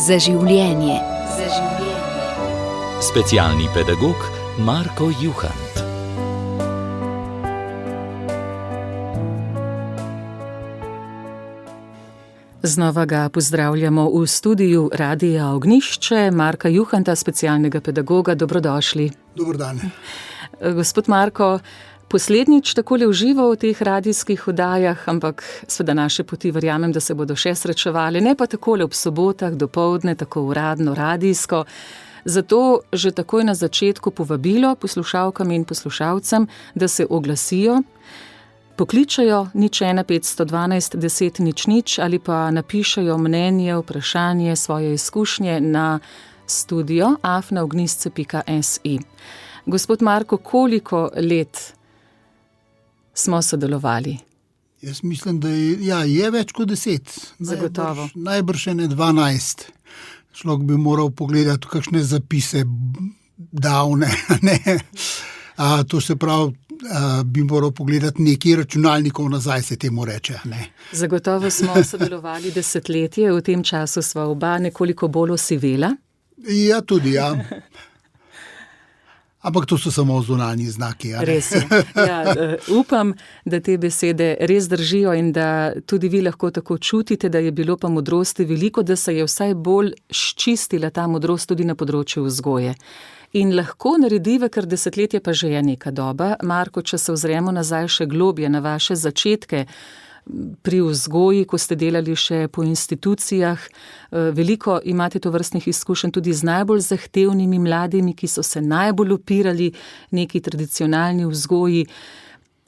Za življenje. Specialni pedagog Marko Juhant. Znova ga pozdravljamo v studiu Radia Ognjišče, Marka Juhanta, specialnega pedagoga. Dobrodošli. Dober dan. Gospod Marko, poslednjič takole v živo v teh radijskih oddajah, ampak seveda naše poti verjamem, da se bodo še srečevali, ne pa takole ob sobotah, dopoldne, tako uradno, radijsko. Zato že takoj na začetku povabilo poslušalkam in poslušalcem, da se oglasijo, pokličajo 01 512 10 00 ali pa napišejo mnenje, vprašanje, svoje izkušnje na studio@ognjisce.si. Gospod Marko, koliko let smo sodelovali? Jaz mislim, da je več kot 10. Zagotovo. Najbrž ne 12. Človek bi moral pogledati kakšne zapise davne. To se pravi, bi moral pogledati nekaj računalnikov nazaj, se temu reče. Ne? Zagotovo smo sodelovali desetletje, v tem času sva oba nekoliko bolj osivela. Ja, tudi ja. Ampak to so samo zunanji znaki. Res je. Ja, upam, da te besede res držijo in da tudi vi lahko tako čutite, da je bilo pa modrosti veliko, da se je vsaj bolj sčistila ta modrost tudi na področju vzgoje. In lahko narediva, ker desetletje pa že je neka doba. Marko, če se ozremo nazaj še globje na vaše začetke pri vzgoji, ko ste delali še po institucijah, veliko imate tovrstnih izkušenj tudi z najbolj zahtevnimi mladimi, ki so se najbolj upirali neki tradicionalni vzgoji.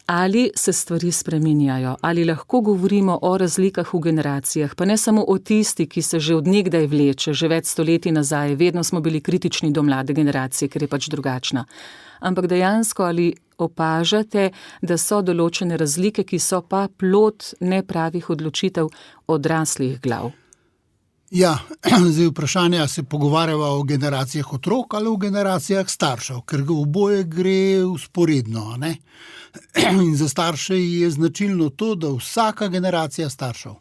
Ali se stvari spreminjajo? Ali lahko govorimo o razlikah v generacijah? Pa ne samo o tisti, ki se že od nekdaj vleče, že več stoletij nazaj. Vedno smo bili kritični do mlade generacije, ker je pač drugačna. Ampak dejansko ali opažate, da so določene razlike, ki so pa plod nepravih odločitev odraslih glav? Ja, zdaj vprašanje, a se pogovarjava o generacijah otrok ali o generacijah staršev, ker oboje gre vzporedno, ne? In za starše je značilno to, da vsaka generacija staršev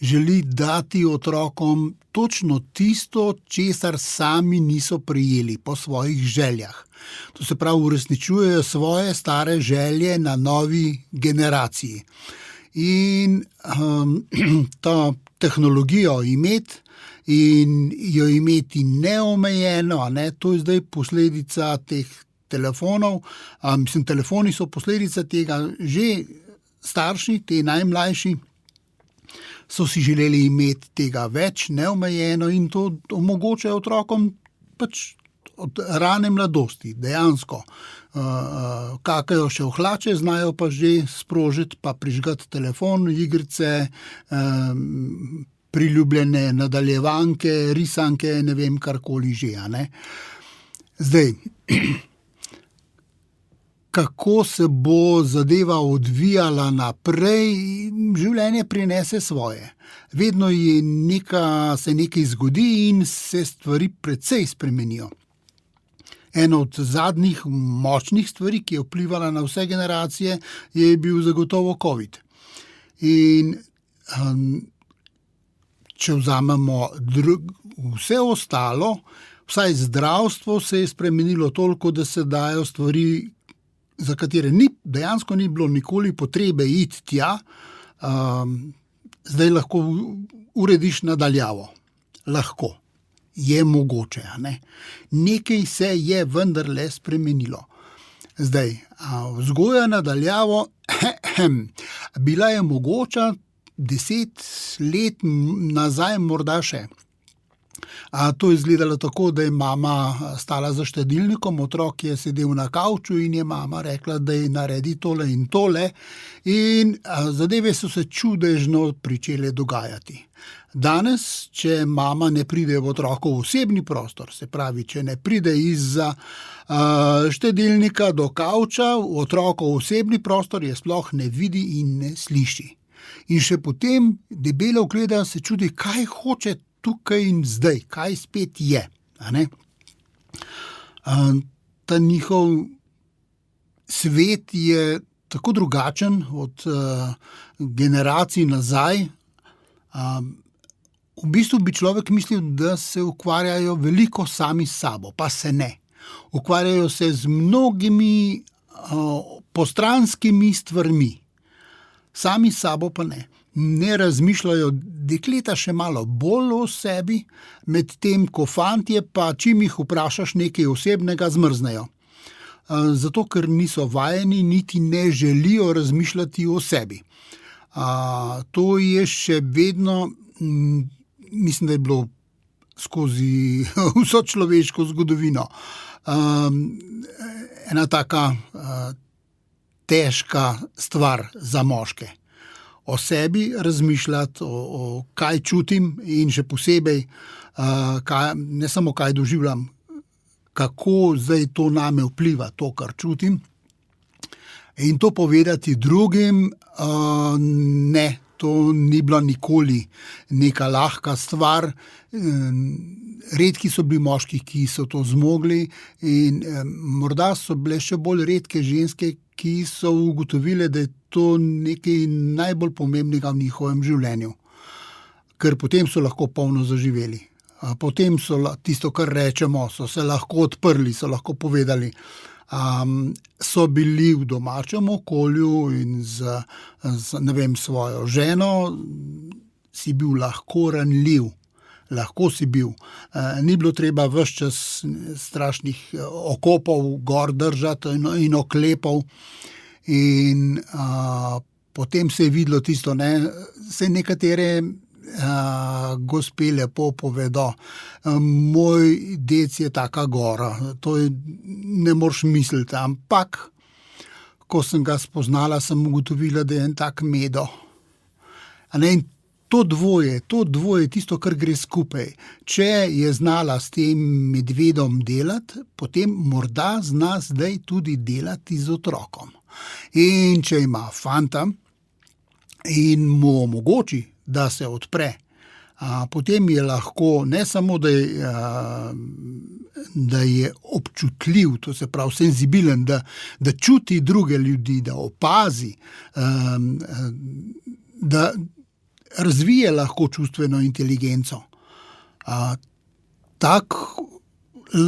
želi dati otrokom točno tisto, česar sami niso prejeli po svojih željah. To se pravi, uresničujejo svoje stare želje na novi generaciji. In to tehnologijo imeti in jo imeti neomejeno, ne, to je zdaj posledica teh telefonov. Telefoni so posledica tega. Že starši, te najmlajši, so si želeli imeti tega več, neomejeno, in to omogočajo otrokom pač od rane mladosti, dejansko. Kakajo še v hlače, znajo pa že sprožiti pa prižgati telefon, igrice, priljubljene nadaljevanke, risanke, ne vem, karkoli že, ne. Zdaj, kako se bo zadeva odvijala naprej, življenje prinese svoje. Vedno se nekaj zgodi in se stvari precej spremenijo. Ena od zadnjih močnih stvari, ki je vplivala na vse generacije, je bil zagotovo COVID. In če vzamemo vse ostalo, vsaj zdravstvo se je spremenilo toliko, da se dajo stvari, za katere dejansko ni bilo nikoli potrebe iti tja, zdaj lahko urediš nadaljavo. Lahko. Je mogoče, ne? Nekaj se je vendarle spremenilo. Zdaj, vzgoja nadaljavo bila je mogoča 10 let nazaj, morda še. To je izgledalo tako, da je mama stala za štedilnikom, otrok je sedel na kavču in je mama rekla, da je naredi tole in tole, in zadeve so se čudežno pričele dogajati. Danes, če mama ne pride v otrokov osebni prostor, se pravi, če ne pride izza štedilnika do kavča, v otrokov osebni prostor je sploh ne vidi in ne sliši. In še potem debelo gleda, se čudi, kaj hoče tukaj in zdaj, kaj spet je. Ta njihov svet je tako drugačen od generacij nazaj. V bistvu bi človek mislil, da se ukvarjajo veliko sami s sabo, pa se ne. Ukvarjajo se z mnogimi postranskimi stvarmi, sami s sabo pa ne. Ne razmišljajo, dekleta še malo bolj o sebi, medtem ko fantje pa čim jih vprašaš nekaj osebnega, zmrznejo. Zato, ker niso vajeni, niti ne želijo razmišljati o sebi. To je še vedno, mislim, da je bilo skozi vso človeško zgodovino, ena taka težka stvar za moške. O sebi razmišljati, o kaj čutim in še posebej, ne samo kaj doživljam, kako zdaj to name vpliva, to, kar čutim. In to povedati drugim, ne, to ni bila nikoli neka lahka stvar. Redki so bili moški, ki so to zmogli in morda so bile še bolj redke ženske, ki so ugotovile, da je to nekaj najbolj pomembnega v njihovem življenju. Ker potem so lahko polno zaživeli. Potem so tisto, kar rečemo, so se lahko odprli, so lahko povedali. So bili v domačem okolju in ne vem, svojo ženo, si bil lahko ranljiv. Lahko si bil. Ni bilo treba ves čas strašnih okopov gor držati in oklepov. In potem se je videlo tisto, ne, se nekatere gospe lepo povedo, moj dec je taka gora, to je, ne moreš misliti, ampak ko sem ga spoznala, sem ugotovila, da je en tak medo. In to dvoje, tisto, kar gre skupaj. Če je znala s tem medvedom delati, potem morda zna zdaj tudi delati z otrokom. In če ima fanta in mu omogoči, da se odpre, potem je lahko ne samo, da je občutljiv, to se pravi senzibilen, da čuti druge ljudi, da opazi, da razvije lahko čustveno inteligenco. Tak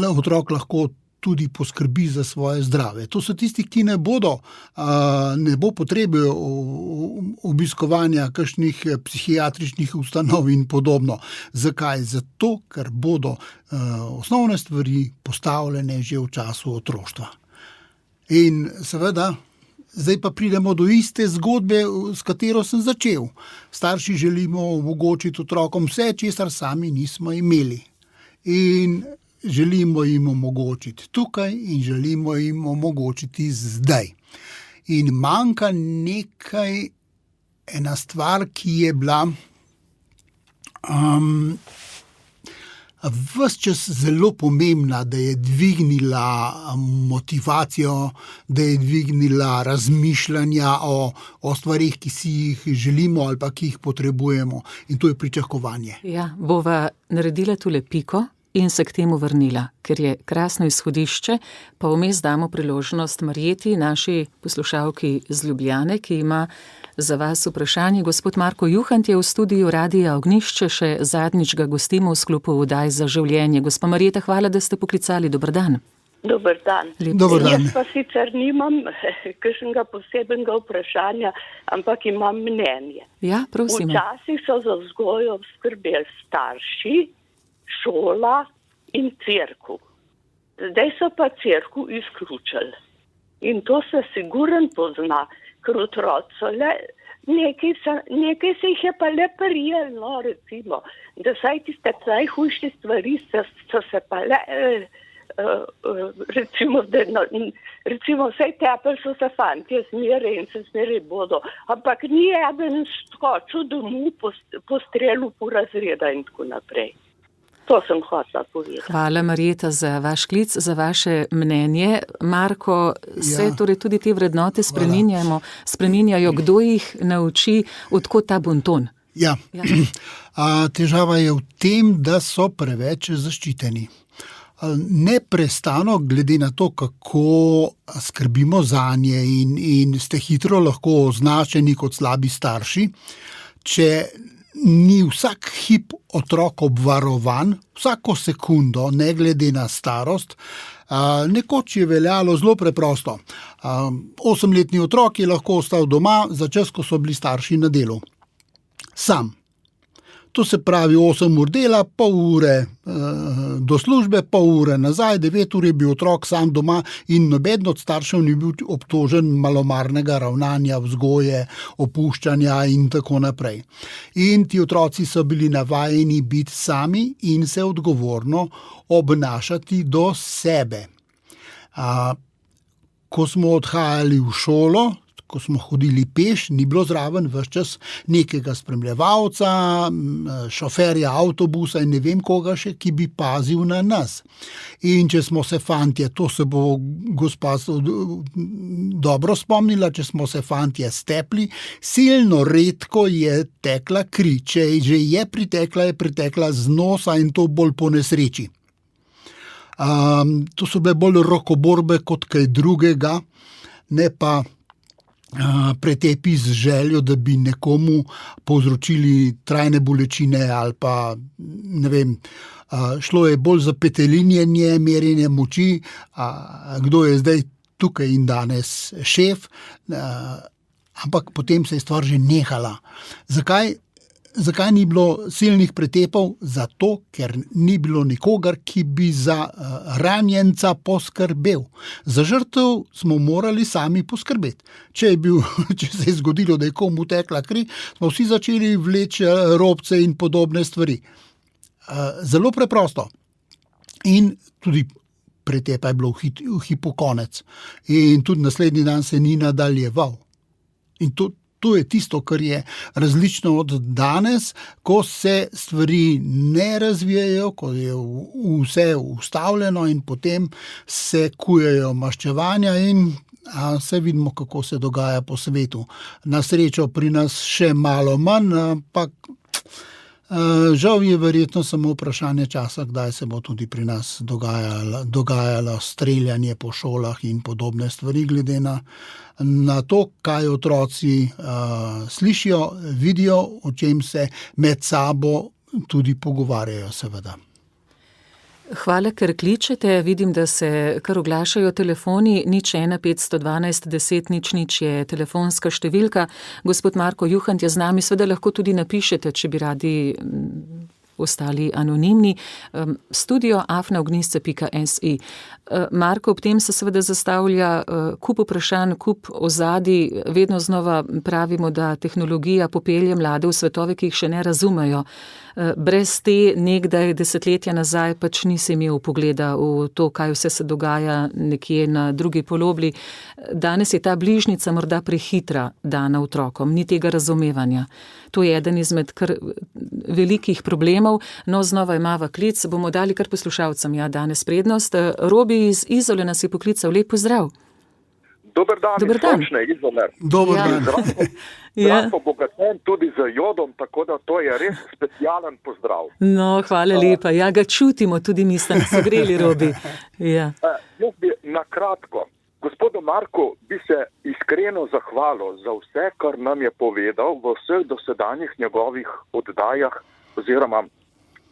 otrok lahko tudi poskrbi za svoje zdrave. To so tisti, ki ne bo potrebe obiskovanja kakšnih psihiatričnih ustanov in podobno. Zakaj? Zato, ker bodo osnovne stvari postavljene že v času otroštva. In seveda, zdaj pa pridemo do iste zgodbe, s katero sem začel. Starši želimo omogočiti otrokom vse, česar sami nismo imeli. In želimo jim omogočiti tukaj in želimo jim omogočiti zdaj. In manjka ena stvar, ki je bila ves čas zelo pomembna, da je dvignila motivacijo, da je dvignila razmišljanja o stvarih, ki si jih želimo ali pa ki jih potrebujemo. In to je pričakovanje. Ja, bova naredila tule piko in se k temu vrnila, ker je krasno izhodišče, pa vmes damo priložnost Marjeti, naši poslušalki z Ljubljane, ki ima za vas vprašanje. Gospod Marko Juhant je v studiu Radia Ognjišče, še zadnjič ga gostimo v sklopu Oddaj za življenje. Gospa Marjeta, hvala, da ste poklicali. Dober dan. Dober dan. Dober dan. Jaz pa sicer nimam kakšnega posebnega vprašanja, ampak imam mnenje. Ja, prosim. Včasih so za vzgojo skrbeli starši, šola in cerkev. Zdaj so pa cerkev izključili. In to se sigurno pozna, ker otroci so le, nekaj se jih je pa le prijel, no, recimo, da saj tiste najhujše stvari so se pa le, recimo vsej tepel so se fantje zmeraj in se zmeraj bodo, ampak ni eden skočil domov, postrelil po razreda in tako naprej. To sem hotela povedati. Hvala, Marjeta, za vaš klic, za vaše mnenje. Marko, se torej tudi te vrednote spreminjajo, kdo jih nauči, odkot ta bonton? Ja. Težava je v tem, da so preveč zaščiteni. Neprestano, glede na to, kako skrbimo zanje in ste hitro lahko označeni kot slabi starši, če ni vsak hip otrok obvarovan, vsako sekundo, ne glede na starost. Nekoč je veljalo zelo preprosto. 8-letni otrok je lahko ostal doma za čas, ko so bili starši na delu. Sam. To se pravi 8 ur dela, pol ure do službe, pol ure nazaj, 9 ur je bil otrok sam doma in noben od staršev ni bil obtožen malomarnega ravnanja, vzgoje, opuščanja in tako naprej. In ti otroci so bili navajeni biti sami in se odgovorno obnašati do sebe. Ko smo odhajali v šolo, ko smo hodili peš, ni bilo zraven ves čas nekega spremljevalca, šoferja avtobusa in ne vem koga še, ki bi pazil na nas. In če smo se fantje, to se bo gospa dobro spomnila, če smo se fantje stepli, silno redko je tekla kri. Če že je pritekla z nosa in to bolj po nesreči. To so bile bolj rokoborbe kot kaj drugega, ne pa pretepi z željo, da bi nekomu povzročili trajne bolečine ali pa, ne vem, šlo je bolj za petelinjenje, merjenje moči, kdo je zdaj tukaj in danes šef, ampak potem se je stvar že nehala. Zakaj ni bilo silnih pretepov? Zato, ker ni bilo nikogar, ki bi za ranjenca poskrbel. Za žrtev smo morali sami poskrbeti. Če se je zgodilo, da je komu tekla kri, smo vsi začeli vleči robce in podobne stvari. Zelo preprosto. In tudi pretepa je bilo v hipu konec. In tudi naslednji dan se ni nadaljeval. In to je tisto, kar je različno od danes, ko se stvari ne razvijajo, ko je vse ustavljeno in potem se kujejo maščevanja in se vidimo, kako se dogaja po svetu. Na srečo pri nas še malo manj, ampak žal je verjetno samo vprašanje časa, kdaj se bo tudi pri nas dogajalo streljanje po šolah in podobne stvari, glede na to, kaj otroci slišijo, vidijo, o čem se med sabo tudi pogovarjajo, seveda. Hvala, ker kličete. Vidim, da se kar oglašajo telefoni. 01 512 10 00 je telefonska številka. Gospod Marko Juhant je z nami. Seveda lahko tudi napišete, če bi radi ostali anonimni. studio@ognisce.si. Marko, ob tem se seveda zastavlja kup vprašanj, kup ozadij. Vedno znova pravimo, da tehnologija popelje mlade v svetove, ki jih še ne razumejo. Brez te nekdaj desetletja nazaj pač nisi imel pogleda v to, kaj vse se dogaja nekje na drugi polobli. Danes je ta bližnjica morda prehitra dana otrokom, ni tega razumevanja. To je eden izmed kar velikih problemov. No, znova imava klic, bomo dali kar poslušalcem danes prednost. Robi iz Izole nas je poklical. Lep pozdrav. Dober dan, sončne Izole. Dober dan. Zdravo bogaten tudi z jodom, tako da to je res specialen pozdrav. No, hvala lepa. Ja, ga čutimo, tudi mi ste nas ogreli, Robi. Ja. Jaz bi na kratko, gospodu Marku bi se iskreno zahvalil za vse, kar nam je povedal v vseh dosedanjih njegovih oddajah, oziroma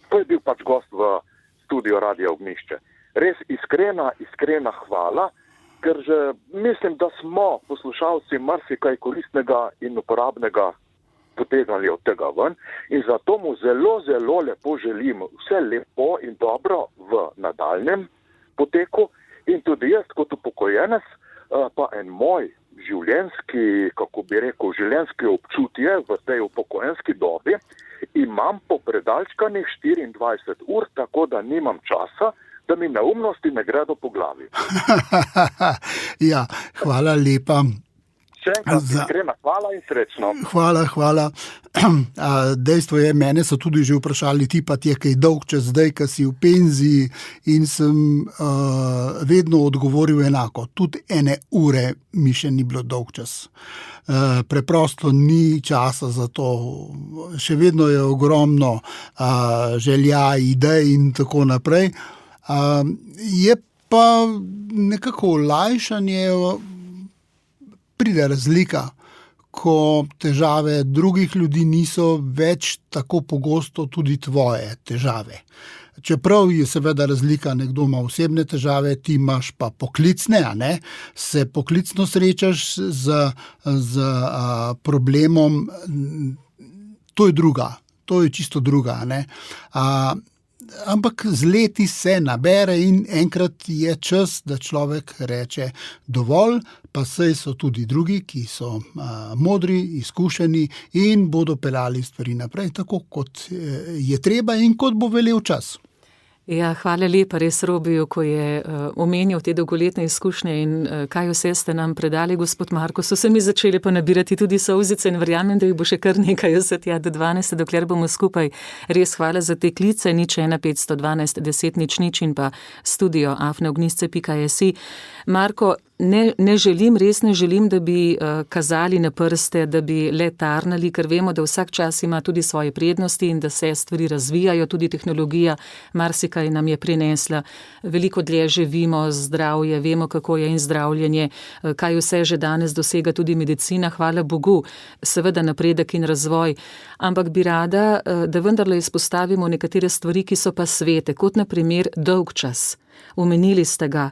to je bil pač gost v studiu Radia Ognjišče. Res iskrena hvala, ker že mislim, da smo poslušalci marsikaj koristnega in uporabnega potegnali od tega ven in zato mu zelo, zelo lepo želim vse lepo in dobro v nadaljnjem poteku in tudi jaz kot upokojenec, pa en moj življenjski občutje v tej upokojenski dobi imam po predalčkanih 24 ur, tako da nimam časa, da mi neumnosti ne gredo po glavi. Ja, hvala lepa. Še enkrat iskrena hvala in srečno. Hvala. Dejstvo je, mene so tudi že vprašali, ti pa ti je kaj dolg čas zdaj, ko si v penziji in sem vedno odgovoril enako. Tudi 1 ure mi še ni bilo dolg čas. Preprosto ni časa za to. Še vedno je ogromno želja, idej in tako naprej. Je pa nekako olajšanje, pride razlika, ko težave drugih ljudi niso več tako pogosto tudi tvoje težave. Čeprav je seveda razlika, nekdo ima osebne težave, ti imaš pa poklicne, a ne? Se poklicno srečaš z problemom, to je čisto druga, a ne? Ampak z leti se nabere in enkrat je čas, da človek reče dovolj, pa saj so tudi drugi, ki so modri, izkušeni in bodo peljali stvari naprej, tako kot je treba in kot bo velel čas. Ja, hvala lepa res Robiju, ko je omenil te dolgoletne izkušnje in kaj vse ste nam predali, gospod Marko. So se mi začeli pa nabirati tudi solzice in verjamem, da jih bo še kar nekaj do 12, dokler bomo skupaj. Res hvala za te klice, 015 512 10 00 in pa studio@ognisce.si. Marko, res ne želim, da bi kazali na prste, da bi le tarnali, ker vemo, da vsak čas ima tudi svoje prednosti in da se stvari razvijajo, tudi tehnologija marsikaj nam je prinesla. Veliko dlje živimo, zdravje, vemo, kako je in zdravljenje, kaj vse že danes dosega tudi medicina, hvala Bogu, seveda napredek in razvoj. Ampak bi rada, da vendarle izpostavimo nekatere stvari, ki so pa svete, kot na primer dolgčas. Omenili ste ga.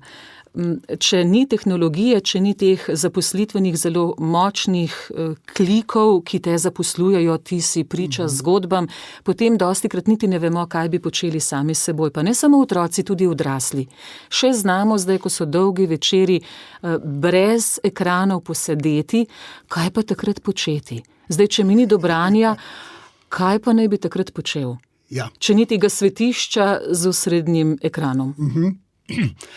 Če ni tehnologije, če ni teh zaposlitvenih zelo močnih klikov, ki te zaposlujejo, ti si priča zgodbam, potem dostikrat niti ne vemo, kaj bi počeli sami s seboj. Pa ne samo otroci, tudi odrasli. Še znamo zdaj, ko so dolgi večeri, brez ekranov posedeti, kaj pa takrat početi? Zdaj, če mi ni do branja, kaj pa naj bi takrat počel? Ja. Če ni tega svetišča z osrednjim ekranom.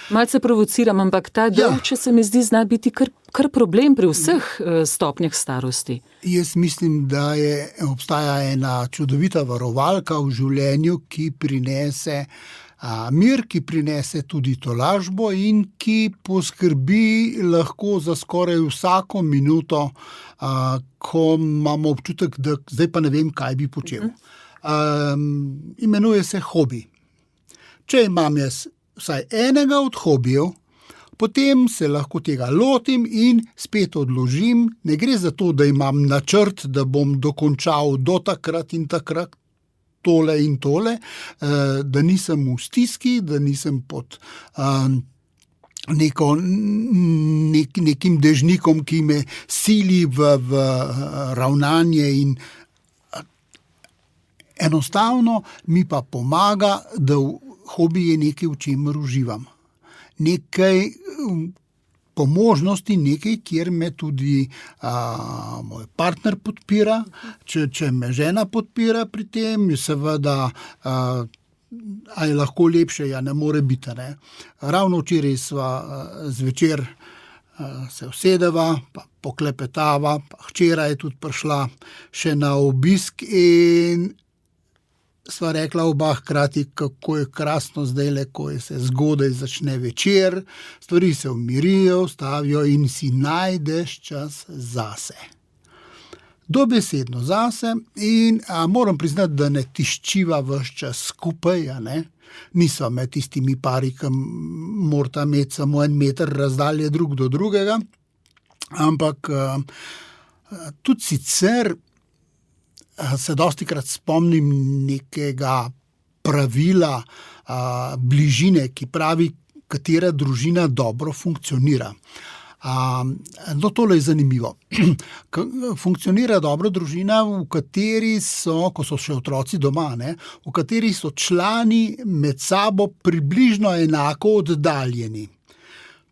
Malce provociram, ampak ta dolgčas se mi zdi zna biti kar problem pri vseh stopnjah starosti. Jaz mislim, da obstaja ena čudovita varovalka v življenju, ki prinese mir, ki prinese tudi tolažbo in ki poskrbi lahko za skoraj vsako minuto, ko imamo občutek, da zdaj pa ne vem, kaj bi počel. Imenuje se hobi. Če imam jaz vsaj enega od hobijev, potem se lahko tega lotim in spet odložim. Ne gre za to, da imam načrt, da bom dokončal do takrat in takrat tole in tole, da nisem v stiski, da nisem pod nekim dežnikom, ki me sili v ravnanje in enostavno mi pa pomaga, da hobi je nekaj, v čemer uživam. Nekaj po možnosti, nekaj, kjer me tudi moj partner podpira, če me žena podpira pri tem, seveda, a je lahko lepše, ja ne more biti, ne. Ravno včeraj sva zvečer se usedeva, pa poklepetava, pa hčera je tudi prišla še na obisk in sva rekla oba hkrati, kako je krasno zdajle, ko se zgodaj začne večer, stvari se umirijo, ustavijo in si najdeš čas zase. Dobesedno zase in moram priznati, da ne tiščiva ves čas skupaj, ne? Niso med tistimi pari, ki morata imeti samo 1 meter razdalje drug do drugega, ampak tudi sicer se dostikrat spomnim nekega pravila bližine, ki pravi, katera družina dobro funkcionira. Tole je zanimivo. Funkcionira dobro družina, v kateri so, ko so še otroci doma, ne, v kateri so člani med sabo približno enako oddaljeni.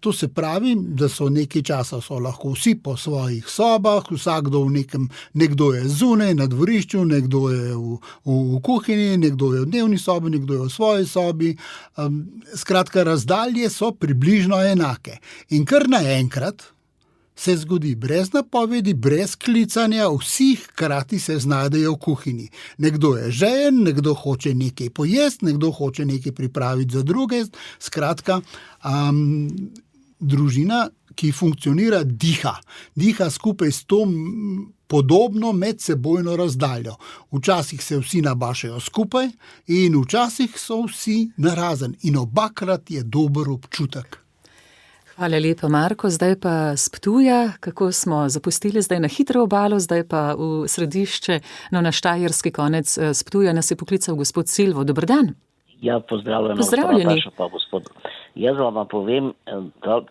To se pravi, da so nekaj časa so lahko vsi po svojih sobah, vsakdo v nekdo je zunaj na dvorišču, nekdo je v kuhinji, nekdo je v dnevni sobi, nekdo je v svoji sobi. Skratka, razdalje so približno enake. In kar naenkrat se zgodi brez napovedi, brez klicanja, vsi hkrati se znajdejo v kuhinji. Nekdo je žejen, nekdo hoče nekaj pojesti, nekdo hoče nekaj pripraviti za druge. Skratka, družina, ki funkcionira, diha skupaj s to podobno medsebojno razdaljo. Včasih se vsi nabašajo skupaj in včasih so vsi narazen in obakrat je dober občutek. Hvala lepa, Marko. Zdaj pa s Ptuja, kako smo zapustili zdaj na hitro obalo, zdaj pa v središče, na štajerski konec s Ptuja nas je poklical gospod Silvo. Dober dan. Ja, pozdravljeni. Pozdravljeni. Pa gospod. Jaz vam povem,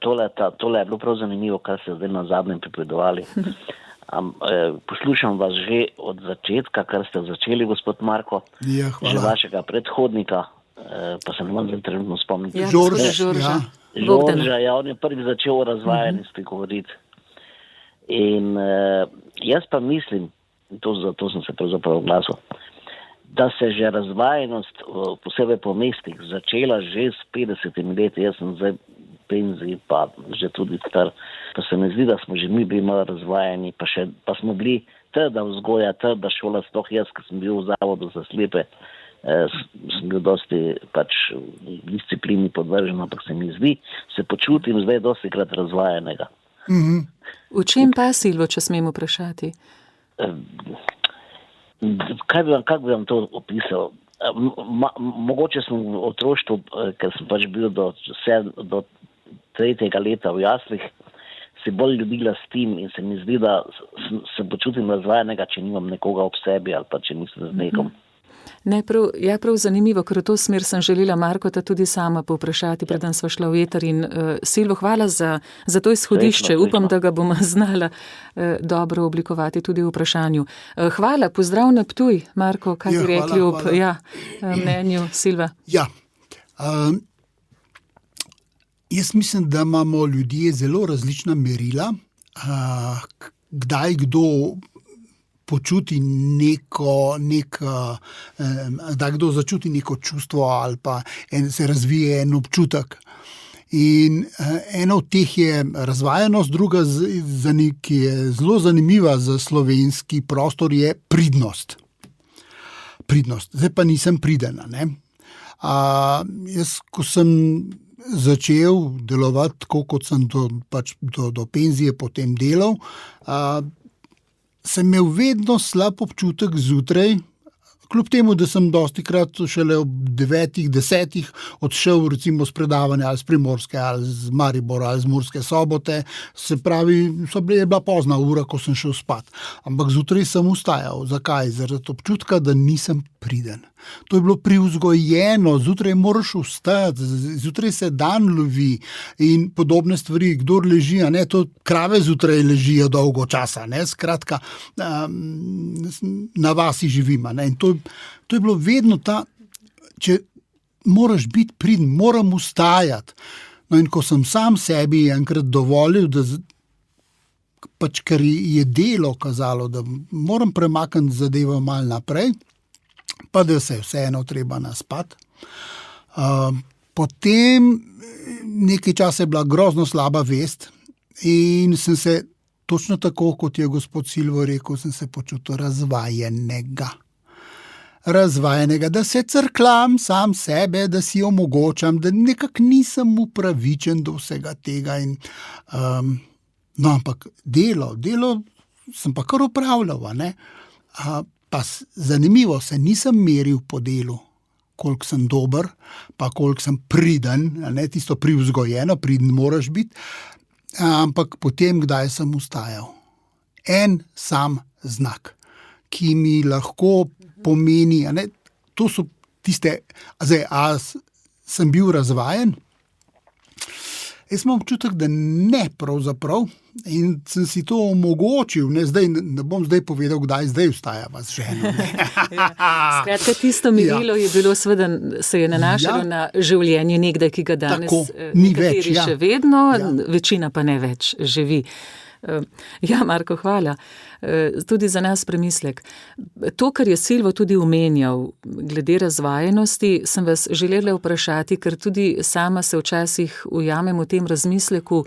tole je bilo prav zanimivo, kar ste zdaj na zadnjem pripovedovali. Poslušam vas že od začetka, kar ste začeli, gospod Marko. Ja, že vašega predhodnika, pa se ne morem trenutno spomniti. Ja, Žorža. Žorža, ja, on je prvi začel o razvajenosti govoriti. In jaz pa mislim, zato sem se pravzaprav oglasil, da se že razvajenost, posebej po mestih, začela že s 50 leti. Jaz sem zdaj v penziji, pa že tudi star, pa se mi zdi, da smo že mi bili malo razvajeni, pa smo bili trda vzgoja, trda šola, sploh jaz, ki sem bil v zavodu za slepe, sem bil dosti pač disciplini podvržen, ampak se mi zdi, se počutim zdaj dosti krat razvajenega. V čem pa, Silvo, če smem vprašati? Kako bi vam to opisal? Mogoče sem v otroštvu, ker sem pač bil do 3. leta v jaslih, se bolj ljubila s tim in se mi zdi, da se počutim razvajenega, če nimam nekoga ob sebi ali pa če nisem z nekom. Ne, prav zanimivo, ker v to smer sem želela Markota tudi sama povprašati, preden sva šla v eter. In Silvo, hvala za to izhodišče. Upam, da ga bom znala dobro oblikovati tudi v vprašanju. Hvala, pozdrav na Ptuj, Marko, kaj bi rekli ob mnenju Silva? Ja, jaz mislim, da imamo ljudje zelo različna merila, kdaj kdo počuti da kdo začuti neko čustvo ali pa se razvije en občutek. In eno od teh je razvajenost, druga, ki je zelo zanimiva za slovenski prostor, je pridnost. Zdaj pa nisem pridena. Jaz, ko sem začel delovati, tako kot sem do penzije potem delal, sem imel vedno slab občutek zjutraj, kljub temu, da sem dostikrat šele ob 9, 10 odšel recimo s predavanja ali z Primorske, ali z Maribora, ali z Murske Sobote, se pravi, je bila pozna ura, ko sem šel spat. Ampak zjutraj sem vstajal. Zakaj? Zaradi občutka, da nisem priden. To je bilo privzgojeno, zjutraj moraš vstati, zjutraj se dan lovi in podobne stvari, kdor leži, to krave zjutraj ležijo dolgo časa, skratka, na vasi živim, in to je bilo vedno če moraš biti priden, moram vstajati. No, in ko sem sam sebi enkrat dovolil, da pač, ker je delo kazalo, da moram premakniti zadevo malo naprej, pa da se je vseeno treba naspati. Potem nekaj časa je bila grozno slaba vest in sem se, točno tako, kot je gospod Silvo rekel, sem se počutil razvajenega, da se crklam sam sebe, da si omogočam, da nekako nisem upravičen do vsega tega. Ampak delo sem pa kar opravljal, pa zanimivo, se nisem meril po delu, koliko sem dober, pa koliko sem priden, tisto privzgojeno, priden moraš biti, ampak potem, kdaj sem vstajal. En sam znak, ki mi lahko pomeni, to so tiste, sem bil razvajen? Jaz imam občutek, da ne pravzaprav, in sem si to omogočil. Ne bom zdaj povedal, kdaj zdaj vstajava z ženo. Skratka, tisto merilo je bilo, seveda se je nanašalo na življenje nekdaj, ki ga danes nekateri še vedno, večina pa ne več živi. Ja, Marko, hvala. Tudi za nas premislek. To, kar je Silvo tudi omenjal, glede razvajenosti, sem vas želela vprašati, ker tudi sama se včasih ujamem v tem razmisleku,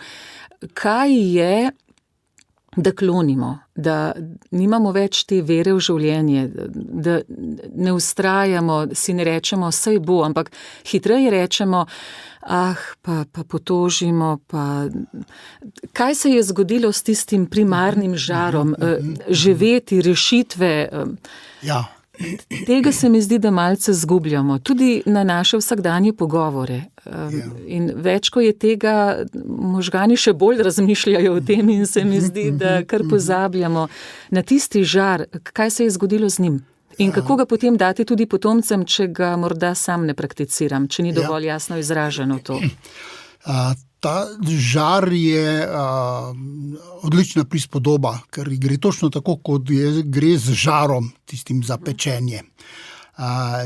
kaj je, da klonimo, da nimamo več te vere v življenje, da ne vztrajamo, si ne rečemo, saj bo, ampak hitreje rečemo, pa potožimo, pa... Kaj se je zgodilo s tistim primarnim žarom, živeti, rešitve? Ja, Tega se mi zdi, da malce zgubljamo, tudi na naše vsakdanje pogovore. In več, ko je tega, možgani še bolj razmišljajo o tem in se mi zdi, da kar pozabljamo na tisti žar, kaj se je zgodilo z njim. In kako ga potem dati tudi potomcem, če ga morda sam ne prakticiram, če ni dovolj jasno izraženo to. Ta žar je odlična prispodoba, ker gre točno tako, kot gre z žarom, tistim za pečenje.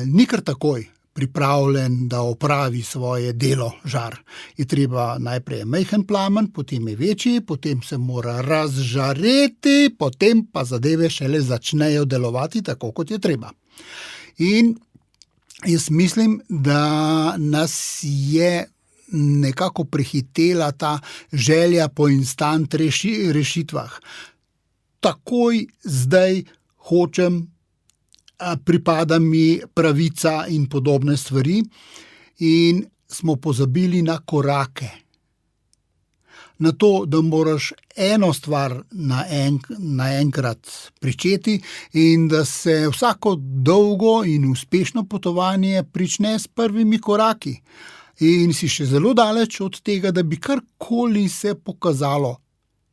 Ni kar takoj pripravljen, da opravi svoje delo žar. Je treba najprej majhen plamen, potem je večji, potem se mora razžareti, potem pa zadeve šele začnejo delovati tako, kot je treba. In jaz mislim, da nas je nekako prehitela ta želja po instant rešitvah. Takoj, zdaj hočem, pripada mi pravica in podobne stvari in smo pozabili na korake. Na to, da moraš eno stvar naenkrat pričeti in da se vsako dolgo in uspešno potovanje prične s prvimi koraki. In si še zelo daleč od tega, da bi karkoli se pokazalo.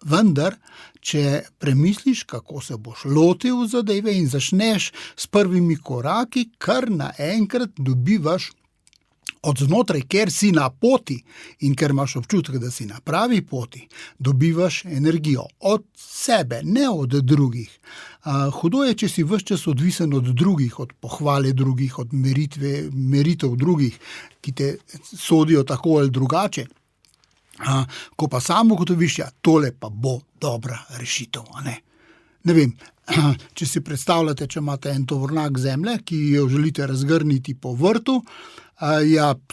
Vendar, če premisliš, kako se boš lotil zadeve in začneš s prvimi koraki, kar naenkrat dobivaš od znotraj, ker si na poti in ker imaš občutek, da si na pravi poti, dobivaš energijo od sebe, ne od drugih. Hudo je, če si ves čas odvisen od drugih, od pohvale drugih, od meritev drugih, ki te sodijo tako ali drugače. Ko pa samo ugotoviš, tole pa bo dobra rešitev, a ne? Ne vem, če si predstavljate, če imate en tovornjak zemlje, ki jo želite razgrniti po vrtu,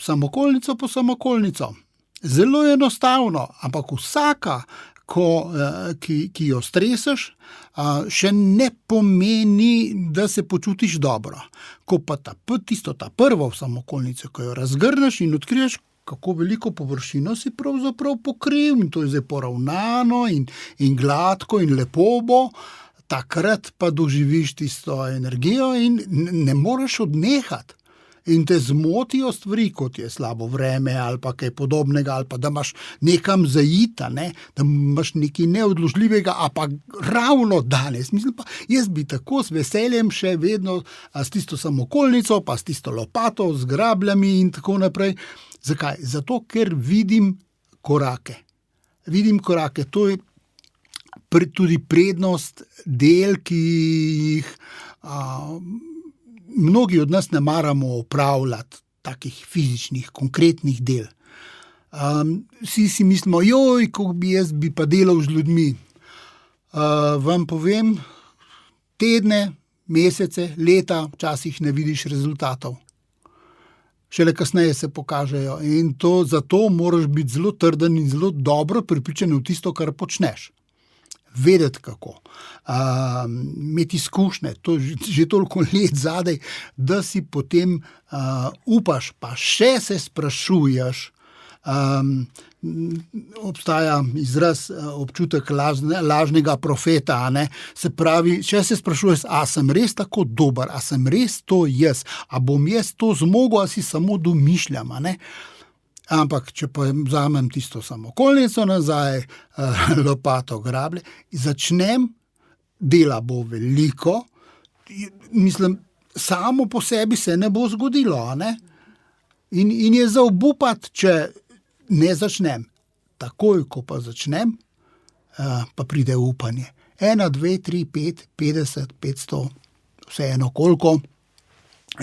samokolnico po samokolnico. Zelo enostavno, ampak vsaka, ki jo streseš, še ne pomeni, da se počutiš dobro. Ko pa ta prvo samokolnico, ko jo razgrneš in odkriješ, kako veliko površino si pravzaprav pokril in to je zdaj poravnano in gladko in lepo bo, takrat pa doživiš tisto energijo in ne moreš odnehati. In te zmotijo stvari, kot je slabo vreme ali pa kaj podobnega, ali pa da imaš nekam zaita, ne? Da imaš nekaj neodložljivega, a pa ravno danes. Mislim pa, jaz bi tako z veseljem še vedno s tisto samokolnico, pa s tisto lopato, z grabljami in tako naprej. Zakaj? Zato, ker vidim korake. To je tudi prednost del, ki jih mnogi od nas ne maramo opravljati, takih fizičnih, konkretnih del. Vsi si mislimo, kako bi pa delal z ljudmi. Vam povem, tedne, mesece, leta, včasih ne vidiš rezultatov. Šele kasneje se pokažejo in zato moraš biti zelo trden in zelo dobro prepričan v tisto, kar počneš. Vedeti kako, imeti izkušnje, to že toliko let zadaj, da si potem upaš, pa še se sprašuješ. Obstaja izraz, občutek lažnega profeta, a ne? Se pravi, če se sprašuješ, a sem res tako dober, a sem res to jaz, a bom jaz to zmogel, a si samo domišljam, a ne? Ampak, če pa vzamem tisto samokolnico nazaj, lopato, grablje, začnem, dela bo veliko, mislim, samo po sebi se ne bo zgodilo, a ne? In je za obupati, če ne začnem. Takoj, ko pa začnem, pa pride upanje. 1, 2, 3, 5, 50, 500, vseeno koliko.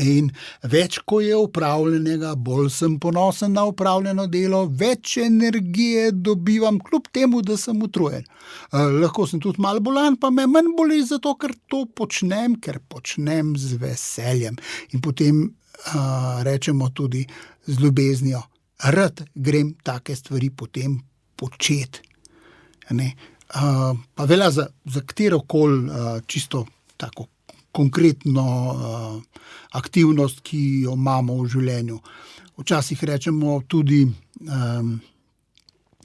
In več, ko je opravljenega, bolj sem ponosen na opravljeno delo, več energije dobivam, kljub temu, da sem utrujen. Lahko sem tudi malo bolan, pa me manj boli zato, ker to počnem, z veseljem. In potem rečemo tudi z ljubeznijo, rad grem take stvari potem početi. Pa velja za katerokoli čisto tako konkretno aktivnost, ki jo imamo v življenju. Včasih rečemo tudi,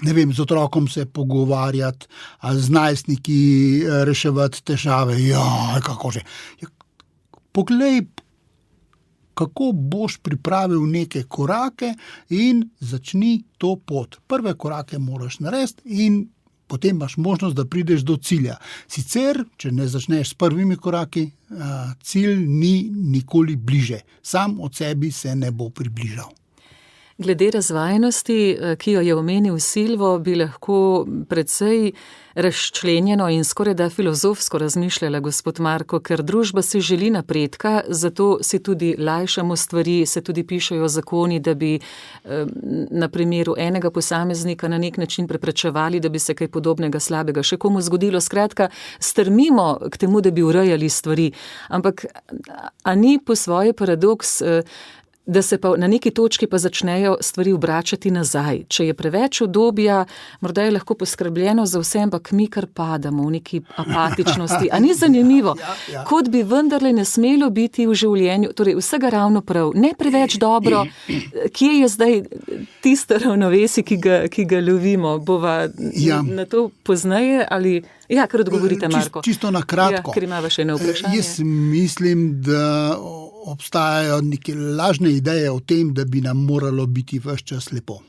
ne vem, z otrokom se pogovarjati, ali z najstniki reševati težave. Kako že. Poglej, kako boš pripravil neke korake in začni to pot. Prve korake moraš narediti in potem imaš možnost, da prideš do cilja. Sicer, če ne začneš s prvimi koraki, cilj ni nikoli bliže. Sam od sebi se ne bo približal. Glede razvajenosti, ki jo je omenil Silvo, bi lahko precej razčlenjeno in skorajda filozofsko razmišljala gospod Marko, ker družba si želi napredka, zato si tudi lajšamo stvari, se tudi pišejo zakoni, da bi na primeru enega posameznika na nek način preprečevali, da bi se kaj podobnega slabega še komu zgodilo. Skratka, strmimo k temu, da bi urejali stvari, ampak a ni po svoje paradoks, da se pa na neki točki pa začnejo stvari obračati nazaj. Če je preveč udobja, morda je lahko poskrbljeno za vse, ampak mi kar padamo v neki apatičnosti. A ni zanimivo? Ja. Kot bi vendarle ne smelo biti v življenju, torej vsega ravno prav, ne preveč dobro. Kje je zdaj tisto ravnovesje, ki ga lovimo? Bova na to pozneje ali... Ja, kar odgovorite, Marko. Čisto na kratko. Ja, ker imava še eno vprašanje. Jaz mislim, da obstajajo neke lažne ideje o tem, da bi nam moralo biti ves čas lepo.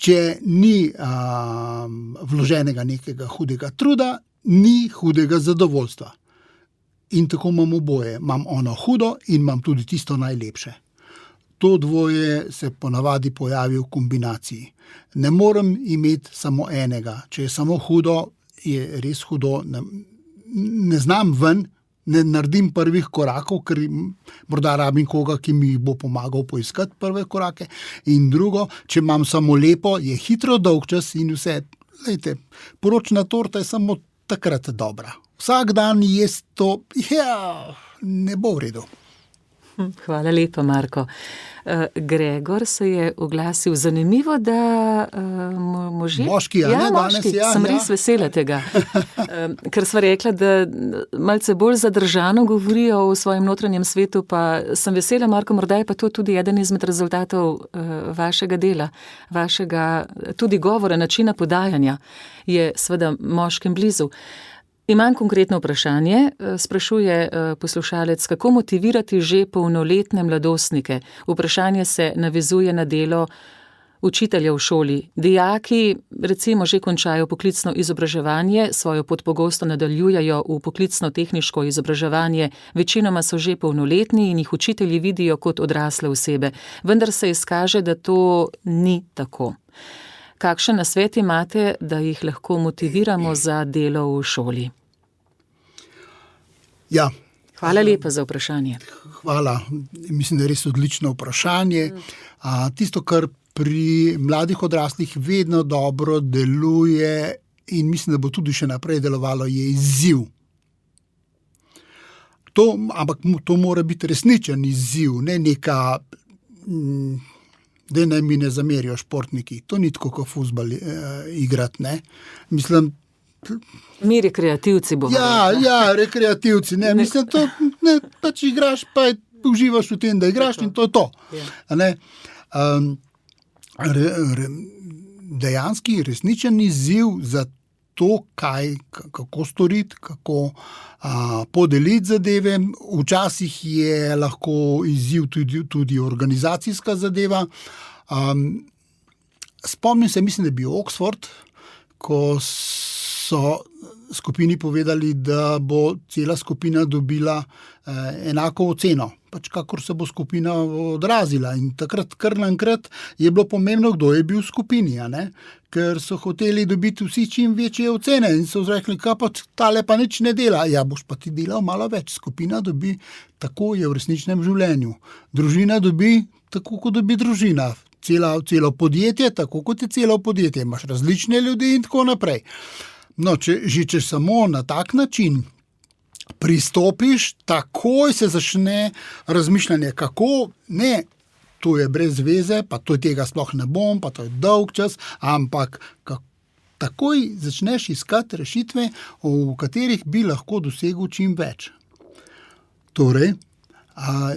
Če ni vloženega nekega hudega truda, ni hudega zadovoljstva. In tako imam oboje. Imam ono hudo in imam tudi tisto najlepše. To dvoje se ponavadi pojavi v kombinaciji. Ne morem imeti samo enega. Če je samo hudo, je res hudo, ne znam ven, ne naredim prvih korakov, ker morda rabim koga, ki mi bo pomagal poiskati prve korake. In drugo, če imam samo lepo, je hitro dolg čas in vse. Lejte, poročna torta je samo takrat dobra. Vsak dan jest to, ne bo v redu. Hvala lepa, Marko. Gregor se je oglasil. Zanimivo, da možje... Moški, moški. Sem res vesela tega. Ker sva rekla, da malce bolj zadržano govorijo o svojem notranjem svetu, pa sem vesela, Marko, morda je pa to tudi eden izmed rezultatov vašega dela, vašega tudi govora, načina podajanja je seveda moškim blizu. Imam konkretno vprašanje, sprašuje poslušalec, kako motivirati že polnoletne mladostnike. Vprašanje se navezuje na delo učitelja v šoli. Dijaki recimo že končajo poklicno izobraževanje, svojo pot pogosto nadaljujejo v poklicno tehniško izobraževanje, večinoma so že polnoletni in jih učitelji vidijo kot odrasle osebe, vendar se izkaže, da to ni tako. Kakšen nasvet imate, da jih lahko motiviramo za delo v šoli? Ja. Hvala lepa za vprašanje. Hvala. Mislim, da je res odlično vprašanje. Tisto, kar pri mladih odraslih vedno dobro deluje in mislim, da bo tudi še naprej delovalo, je izziv. Ampak to mora biti resničen izziv, ne neka... Da naj mi ne zamerijo športniki. To ni tako, kot fuzbal igrati, ne. Mislim... Mi rekreativci bomo. Ja, rekreativci, ne. Mislim, to, ne, pač igraš, pa uživaš v tem, da igraš in to je to. Ne. Dejanski resničen izziv za to, kako storiti, kako podeliti zadeve. Včasih je lahko izziv tudi organizacijska zadeva. Spomnim se, mislim, da je bil Oxford, ko so skupini povedali, da bo cela skupina dobila enako oceno, pač kakor se bo skupina odrazila. In takrat kar naenkrat je bilo pomembno, kdo je bil v skupini, a ne? Ker so hoteli dobiti vsi čim večje ocene in so rekli, kaj pa tale pa nič ne dela. Ja, boš pa ti delal malo več. Skupina dobi, tako je v resničnem življenju. Družina dobi tako, kot dobi družina. Celo podjetje, tako kot je celo podjetje. Imaš različne ljudi in tako naprej. No, če samo na tak način pristopiš, takoj se začne razmišljanje, kako ne, to je brez veze, pa to tega sploh ne bom, pa to je dolg čas, ampak takoj začneš iskati rešitve, v katerih bi lahko dosegel čim več. Torej,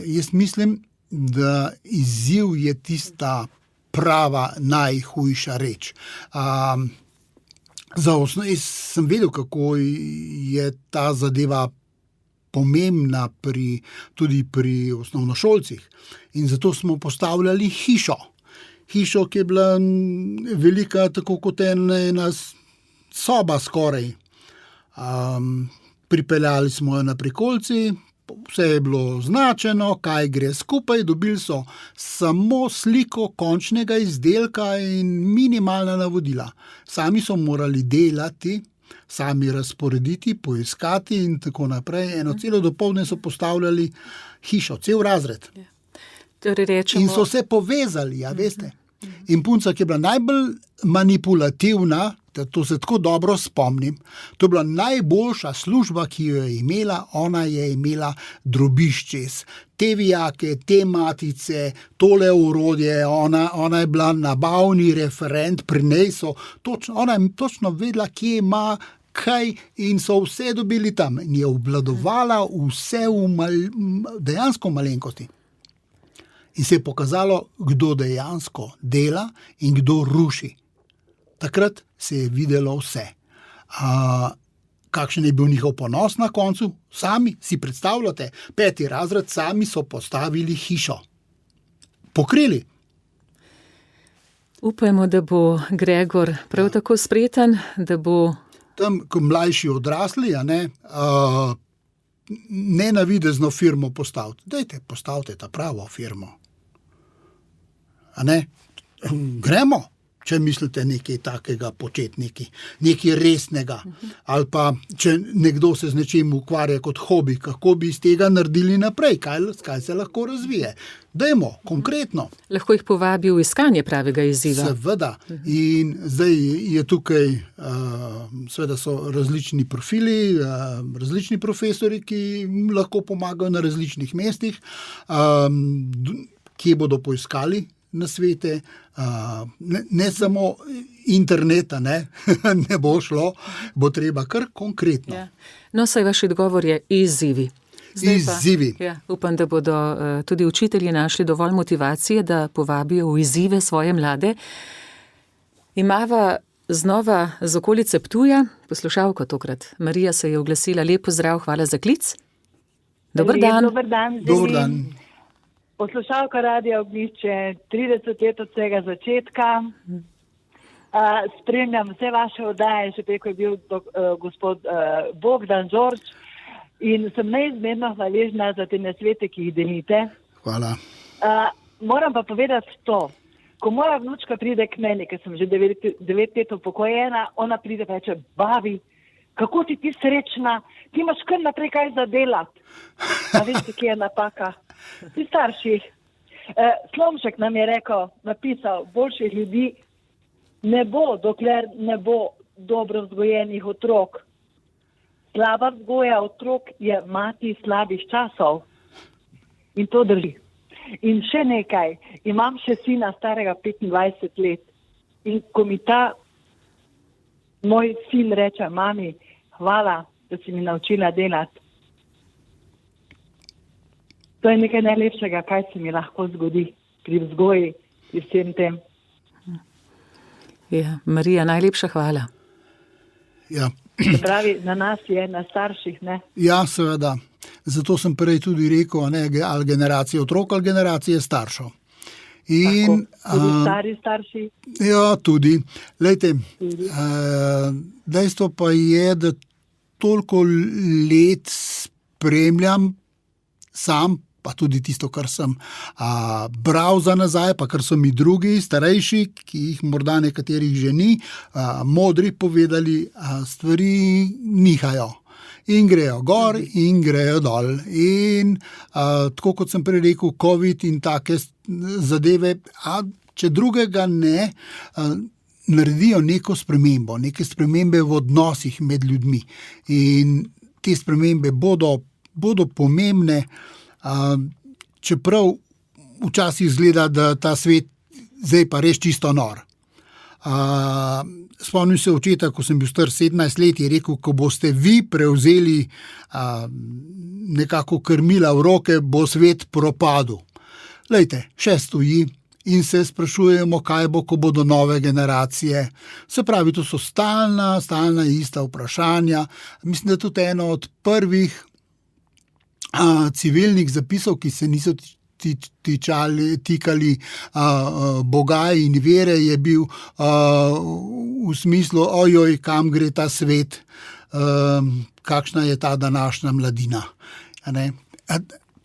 jaz mislim, da izziv je tista prava najhujša reč. Jaz sem vedel, kako je ta zadeva pomembna tudi pri osnovnošolcih. In zato smo postavljali hišo. Hišo, ki je bila velika, tako kot ena soba skoraj. Pripeljali smo jo na prikolici, vse je bilo označeno, kaj gre skupaj, dobili so samo sliko končnega izdelka in minimalna navodila. Sami so morali delati, sami razporediti, poiskati in tako naprej. Eno celo dopoldne so postavljali hišo, cel razred. Torej rečemo... In so se povezali, veste. In punca, ki je bila najbolj manipulativna, to se tako dobro spomnim, to je bila najboljša služba, ki jo je imela, ona je imela drobiž čez. Te vijake, te matice, tole orodje, ona je bila nabavni referent, pri njej ona je točno vedela, kje ima kaj in so vse dobili tam. In je obvladovala vse dejansko malenkosti. In se je pokazalo, kdo dejansko dela in kdo ruši. Takrat se je videlo vse. Kakšen je bil njihov ponos na koncu? Sami si predstavljate, 5. razred, sami so postavili hišo. Pokrili. Upajmo, da bo Gregor prav tako spreten, da bo... Tam, ko mlajši odrasli, ne navidezno firmo postaviti. Dajte, postavite ta pravo firmo. Gremo, če mislite nekaj takega početniki, nekaj resnega. Ali pa, če nekdo se z nečim ukvarja kot hobi, kako bi iz tega naredili naprej, kaj se lahko razvije. Dajmo, konkretno. Lahko jih povabi v iskanje pravega izziva. Seveda. In zdaj je tukaj, seveda so različni profili, različni profesori, ki lahko pomagajo na različnih mestih, kje bodo poiskali nasvete, ne samo interneta, ne bo šlo, bo treba kar konkretno. Ja. No, saj vaš odgovor je izzivi. Izzivi. Upam, da bodo tudi učitelji našli dovolj motivacije, da povabijo v izzive svoje mlade. Imava znova z okolice Ptuja, poslušalko tokrat. Marija se je oglasila. Lep pozdrav, hvala za klic. Dober dan. Dober dan. Poslušalka Radia Ognjišče, 30 let od vsega začetka. Spremljam vse vaše oddaje, še preko je bil gospod Bogdan Žorč in sem neizmerno hvaležna za te nasvete, ki jih delite. Hvala. Moram pa povedati to. Ko moja vnučka pride k meni, ker sem že 9 let upokojena, ona pride pa reče, babi, kako si ti srečna, ti imaš kar naprej kaj za delati. A veste, kje je napaka? Ti starši. Slomšek nam je napisal, boljših ljudi ne bo, dokler ne bo dobro vzgojenih otrok. Slaba vzgoja otrok je mati slabih časov. In to drži. In še nekaj, imam še sina starega 25 let. In ko mi ta moj sin reče, mami, hvala, da si mi naučila delati. To je nekaj najlepšega, kaj se mi lahko zgodi pri vzgoji, pri vsem tem. Ja, Marija, najlepša hvala. Ja. Se pravi, na nas je, na starših, ne? Ja, seveda. Zato sem prej tudi rekel, ali generacije otrok, ali generacije staršev. In, tudi stari starši? Ja, tudi. Lejte, dejstvo pa je, da toliko let spremljam sam, pa tudi tisto, kar sem bral za nazaj, pa kar so mi drugi, starejši, ki jih morda nekaterih že ni, modri povedali, stvari nihajo. In grejo gor in grejo dol. In tako kot sem prej rekel, COVID in take zadeve, če drugega ne, naredijo neko spremembo, neke spremembe v odnosih med ljudmi. In te spremembe bodo pomembne, čeprav včasih izgleda, da ta svet zdaj pa res čisto nor. Spomnim se očeta, ko sem bil star 17 let, je rekel, ko boste vi prevzeli nekako krmila v roke, bo svet propadel. Lejte, še stoji in se sprašujemo, kaj bo, ko bodo nove generacije. Se pravi, to so stalna ista vprašanja. Mislim, da tudi eno od prvih civilnih zapisov, ki se niso tikali Boga in vere, je bil v smislu, ojoj, kam gre ta svet, kakšna je ta današnja mladina.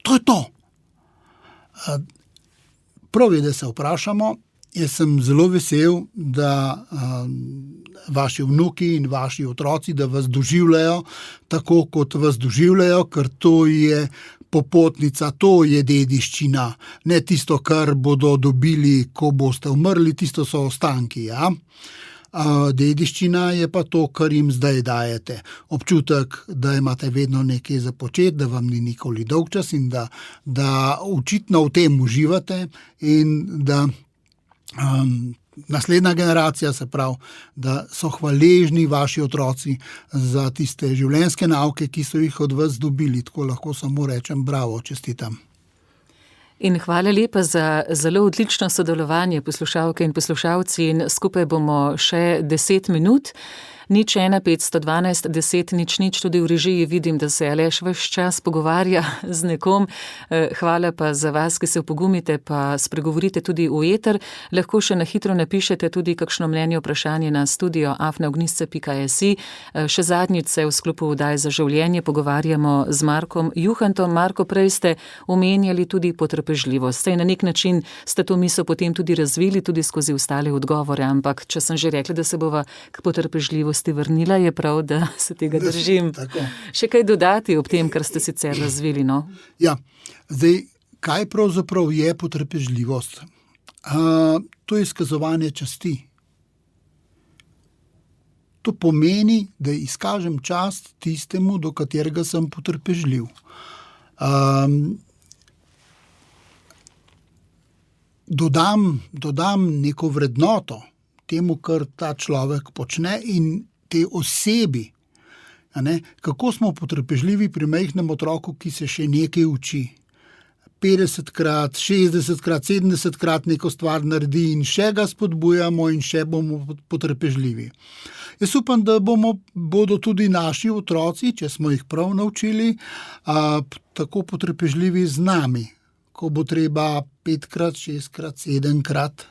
To je to. Prav je, da se vprašamo. Jaz sem zelo vesel, da vaši vnuki in vaši otroci, da vas doživljajo tako, kot vas doživljajo, ker to je popotnica, to je dediščina, ne tisto, kar bodo dobili, ko boste umrli, tisto so ostanki, ja. Dediščina je pa to, kar jim zdaj dajete. Občutek, da imate vedno nekaj za početi, da vam ni nikoli dolgčas in da očitno v tem uživate in da naslednja generacija, se pravi, da so hvaležni vaši otroci za tiste življenjske nauke, ki so jih od vas dobili. Tako lahko samo rečem, bravo, čestitam. In hvala lepa za zelo odlično sodelovanje, poslušalke in poslušalci, in skupaj bomo še 10 minut. 01 512 10 00, tudi v režiji vidim, da se Aleš ves čas pogovarja z nekom. Hvala pa za vas, ki se opogumite, pa spregovorite tudi v eter. Lahko še na hitro napišete tudi kakšno mnenje, vprašanje na studio@ognisce.si. Še zadnjič se v sklopu Vdaj za življenje pogovarjamo z Markom Juhantom. Marko, prej ste omenjali tudi potrpežljivost. Saj na nek način ste to misel potem tudi razvili, tudi skozi ostale odgovore, ampak če sem že rekla, da se bova k potrpežljivosti vrnila, je prav, da se tega držim. Še kaj dodati ob tem, kar ste sicer razvili, no? Ja, zdaj, kaj pravzaprav je potrpežljivost? To je izkazovanje časti. To pomeni, da izkažem čast tistemu, do katerega sem potrpežljiv. Dodam neko vrednoto temu, kar ta človek počne in te osebi. Kako smo potrpežljivi pri majhnem otroku, ki se še nekaj uči. 50krat, 60krat, 70krat neko stvar naredi in še ga spodbujamo in še bomo potrpežljivi. Jaz upam, da bodo tudi naši otroci, če smo jih prav naučili, tako potrpežljivi z nami, ko bo treba 5krat, 6krat, 7krat,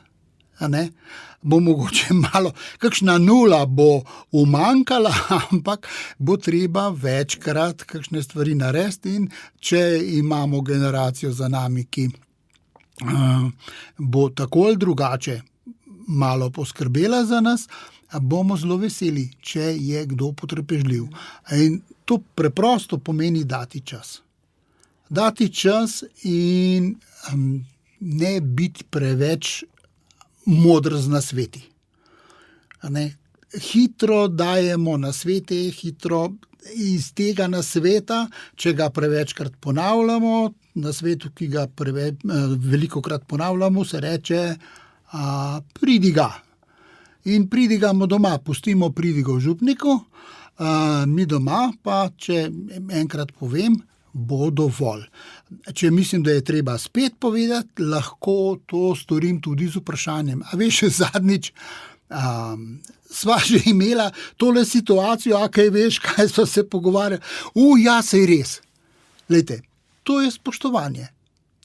bo mogoče malo, kakšna nula bo umanjkala, ampak bo treba večkrat kakšne stvari narediti in če imamo generacijo za nami, ki bo tako ali drugače malo poskrbela za nas, bomo zelo veseli, če je kdo potrpežljiv. In to preprosto pomeni dati čas. Dati čas in ne biti preveč modr z nasveti. Hitro dajemo nasvete, hitro iz tega nasveta, če ga prevečkrat ponavljamo, nasvetu, ki ga velikokrat ponavljamo, se reče pridiga. In pridigamo doma, pustimo pridigo v župniku, mi doma pa, če enkrat povem, bo dovolj. Če mislim, da je treba spet povedati, lahko to storim tudi z vprašanjem. A veš, zadnjič sva že imela tole situacijo, a kaj veš, kaj sva se pogovarjali. Ja, saj res. Glejte, to je spoštovanje.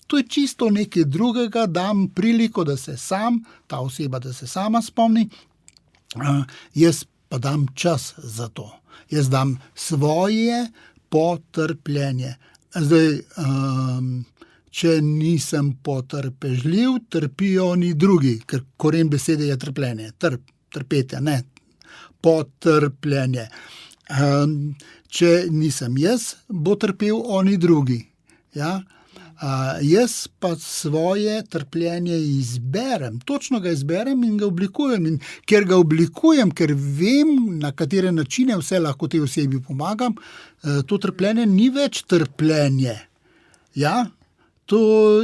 To je čisto nekaj drugega, dam priliko, da se ta oseba, da se sama spomni, jaz pa dam čas za to. Jaz dam svoje potrpljenje. Zdaj, če nisem potrpežljiv, trpijo oni drugi, ker koren besede je trpljenje, trpetje, ne, potrpljenje. Če nisem jaz, bo trpel oni drugi, ja. Jaz pa svoje trpljenje izberem, točno ga izberem in ga oblikujem. In ker ga oblikujem, ker vem, na katere načine vse lahko tej osebi pomagam, to trpljenje ni več trpljenje. Ja, to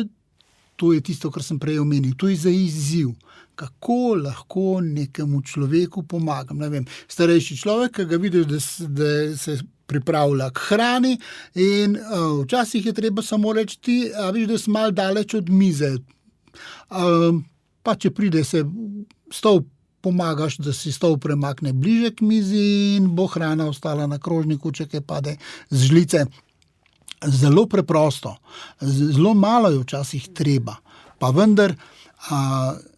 je tisto, kar sem prej omenil, to je za izziv. Kako lahko nekemu človeku pomagam? Ne vem, starejši človek, ki ga vidiš, da se pripravlja k hrani in včasih je treba samo reči ti, a viš, da si malo daleč od mize. Pa če pride se stol, pomagaš, da si stol premakne bliže k mizi in bo hrana ostala na krožniku, če kaj pade z žlice. zelo preprosto, zelo malo je včasih treba, pa vendar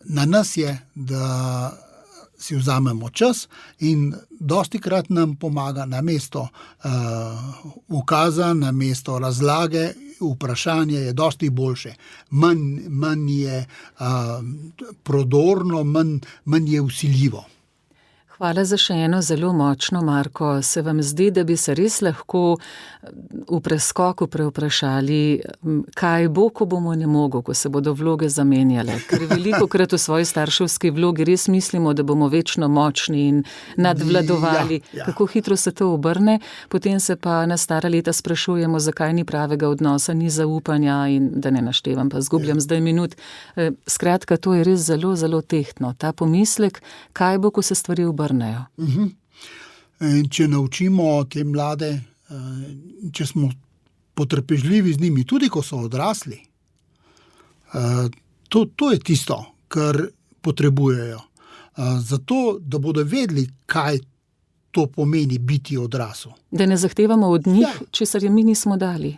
na nas je, da si vzamemo čas in dostikrat nam pomaga namesto ukaza, namesto razlage, vprašanje je dosti boljše. Manj je prodorno, manj je vsiljivo. Hvala za še eno zelo močno, Marko. Se vam zdi, da bi se res lahko v preskoku preoprašali, kaj bo, ko bomo nemogo, ko se bodo vloge zamenjale? Ker velikokrat v svoji starševski vlogi res mislimo, da bomo večno močni in nadvladovali. Ja. Kako hitro se to obrne, potem se pa na stara leta sprašujemo, zakaj ni pravega odnosa, ni zaupanja in da ne naštevam, pa zgubljam zdaj minut. Skratka, to je res zelo, zelo tehtno. Ta pomislek, kaj bo, ko se stvari obrnejo. Če naučimo te mlade, če smo potrpežljivi z njimi, tudi ko so odrasli, to je tisto, kar potrebujejo. Zato, da bodo vedeli, kaj to pomeni biti odrasel. Da ne zahtevamo od njih, česar jim mi nismo dali.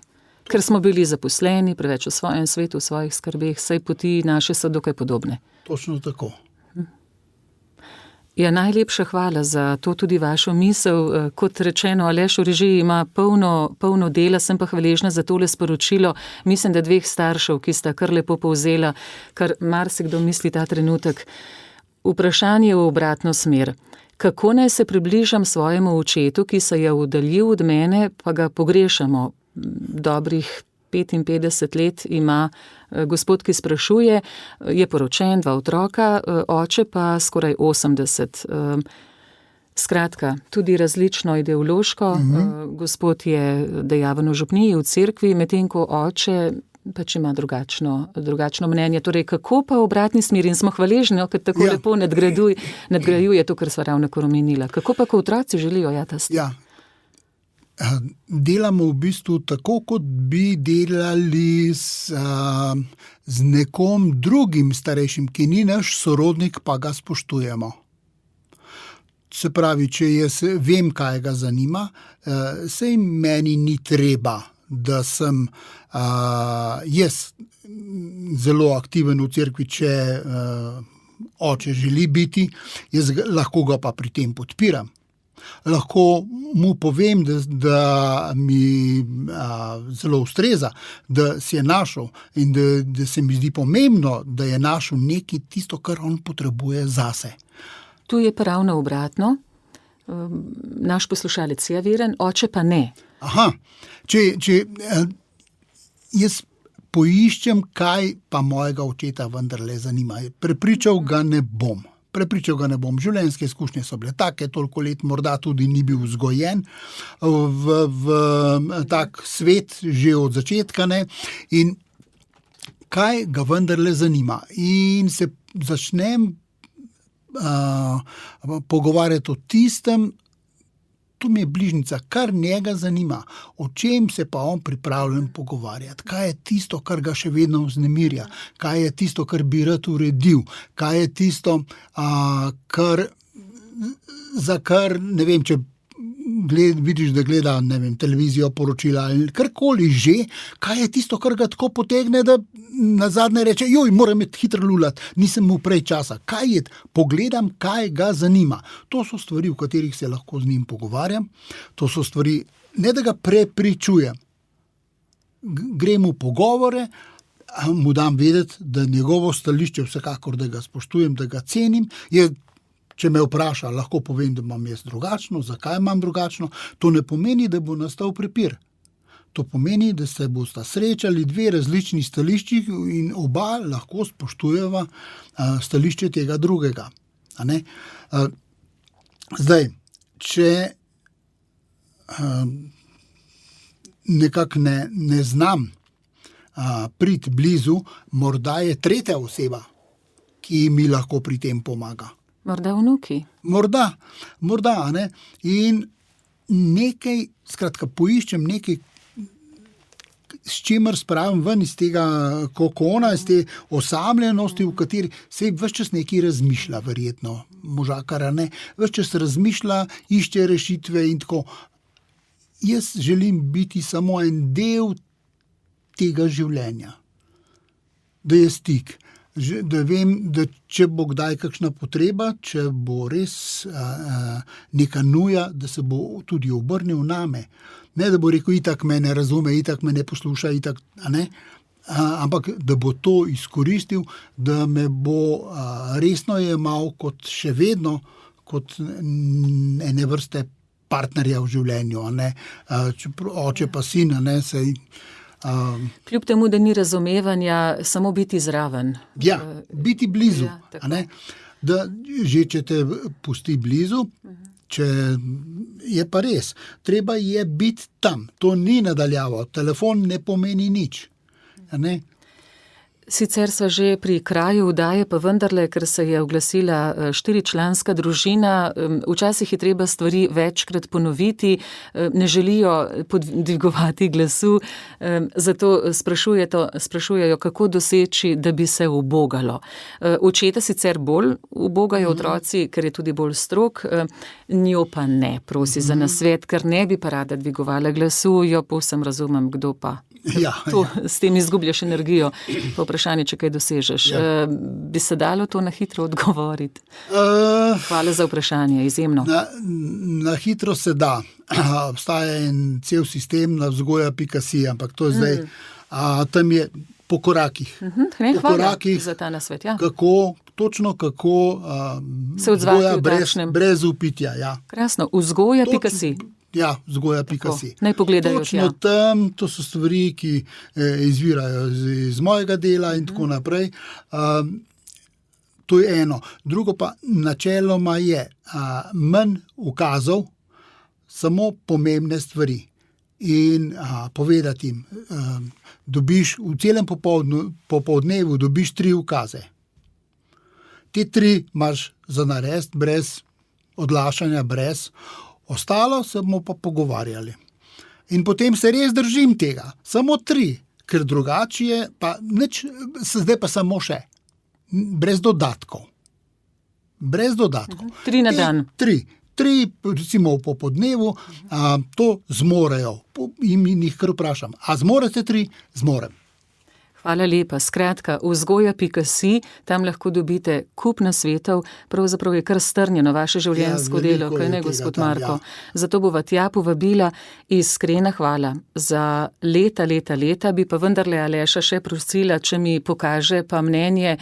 Ker smo bili zaposleni, preveč v svojem svetu, v svojih skrbeh, saj poti naše so dokaj podobne. Točno tako. Ja, najlepša hvala za to tudi vašo misel. Kot rečeno, Aleš v režiji ima polno dela, sem pa hvaležna za tole sporočilo. Mislim, da 2 staršev, ki sta kar lepo povzela, kar marsikdo misli ta trenutek. Vprašanje v obratno smer. Kako naj se približam svojemu očetu, ki se je oddaljil od mene, pa ga pogrešamo? Dobrih 55 let ima gospod, ki sprašuje, je poročen, 2 otroka, oče pa skoraj 80. Skratka, tudi različno ideološko. Gospod je dejaven v župniji, v cerkvi, medtem ko oče pač ima drugačno mnenje. Torej, kako pa v obratni smeri? In smo hvaležni, ker tako lepo nadgrajuje to, kar sva ravnokar omenila. Kako pa, ko otroci želijo jatasti? Ja. Delamo v bistvu tako, kot bi delali z nekom drugim starejšim, ki ni naš sorodnik, pa ga spoštujemo. Se pravi, če jaz vem, kaj ga zanima, sej meni ni treba, da sem jaz zelo aktiven v cerkvi, če oče želi biti, jaz lahko ga pa pri tem podpiram. Lahko mu povem, da mi zelo ustreza, da si je našel in da se mi zdi pomembno, da je našel nekaj tisto, kar on potrebuje zase. Tu je pa ravno obratno. Naš poslušalec je veren, oče pa ne. Aha, če jaz poiščem, kaj pa mojega očeta vendarle zanima. Prepričal ga ne bom. Življenjske izkušnje so bile take, toliko let morda tudi ni bil vzgojen v tak svet že od začetka, ne? In kaj ga vendarle zanima. In se začnem pogovarjati o tistem, tu mi je bližnica, kar njega zanima, o čem se pa on pripravljen pogovarjati, kaj je tisto, kar ga še vedno vznemirja, kaj je tisto, kar bi rad uredil, kaj je tisto, za kar, ne vem, če vidiš, da gleda, ne vem, televizijo, poročila ali karkoli že, kaj je tisto, kar ga tako potegne, da nazadnje reče, moram hitro lulati, nisem mu prej časa. Kaj je? Pogledam, kaj ga zanima. To so stvari, v katerih se lahko z njim pogovarjam. To so stvari, ne da ga prepričujem. Grem v pogovore, mu dam vedeti, da njegovo stališče vsekakor, da ga spoštujem, da ga cenim, če me vpraša, lahko povem, da imam jaz drugačno, zakaj imam drugačno. To ne pomeni, da bo nastal prepir. To pomeni, da se bosta srečali 2 različni stališči in oba lahko spoštujeva stališče tega drugega. A ne? Zdaj, če nekako ne znam priti blizu, morda je tretja oseba, ki mi lahko pri tem pomaga. Morda vnuki. Morda, a ne? In nekaj, skratka, poiščem nekaj, s čimer spravim ven iz tega kokona, iz te osamljenosti, v kateri se ves čas nekaj razmišlja, verjetno, možakar, ne? Ves čas razmišlja, išče rešitve in tako. jaz želim biti samo en del tega življenja. Da je stik. Da vem, da če bo kdaj kakšna potreba, če bo res neka nuja, da se bo tudi obrnil name. Ne, da bo rekel, itak me ne razume, itak me ne posluša, itak, ampak da bo to izkoristil, da me bo resno jemal kot še vedno, kot ene vrste partnerja v življenju. Oče pa sin, sej... Kljub temu, da ni razumevanja, samo biti zraven. Ja, biti blizu. Ja, da že če te pusti blizu, če je pa res, treba je biti tam. To ni nadaljavo, telefon ne pomeni nič. Sicer sva že pri kraju vdaje, pa vendarle, ker se je oglasila 4-članska družina, včasih je treba stvari večkrat ponoviti, ne želijo podvigovati glasu, zato sprašujejo, kako doseči, da bi se ubogalo. Očeta sicer bolj ubogajo otroci, ker je tudi bolj strog, njo pa ne prosi za nasvet, ker ne bi pa rada dvigovala glasu, jo povsem razumem, kdo pa. S tem izgubljaš energijo, pa vprašanje, če kaj dosežeš. Bi se dalo to na hitro odgovoriti? Hvala za vprašanje, izjemno. Na hitro se da. Obstaja en cel sistem na vzgoja.si, ampak to je zdaj, tam je po korakih. Hvala za ta nasvet. Ja. Kako se odzvati brez upitja. Ja. Krasno, vzgoja.si. Ja, vzgoja.si. Naj pogledajo. Točno tam, to so stvari, ki izvirajo iz mojega dela in tako naprej. To je eno. Drugo pa načeloma je manj ukazov, samo pomembne stvari. In povedati jim, dobiš v celem popoldnevu dobiš 3 ukaze. Te 3 imaš za narediti brez odlašanja, brez. Ostalo se bomo pa pogovarjali. In potem se res držim tega. Samo 3, ker drugače je pa nič, zdaj pa samo še. Brez dodatkov. 3 na dan. 3, recimo v popodnevu, to zmorejo. In jih kar vprašam, a zmorete 3? Zmorem. Hvala lepa. Skratka, vzgoja.si, tam lahko dobite kup nasvetov, pravzaprav je kar strnjeno vaše življenjsko delo, kaj ne, gospod Marko. Zato bova tja povabila, iskrena hvala. Za leta, bi pa vendarle Aleša še prosila, če mi pokaže pa mnenje,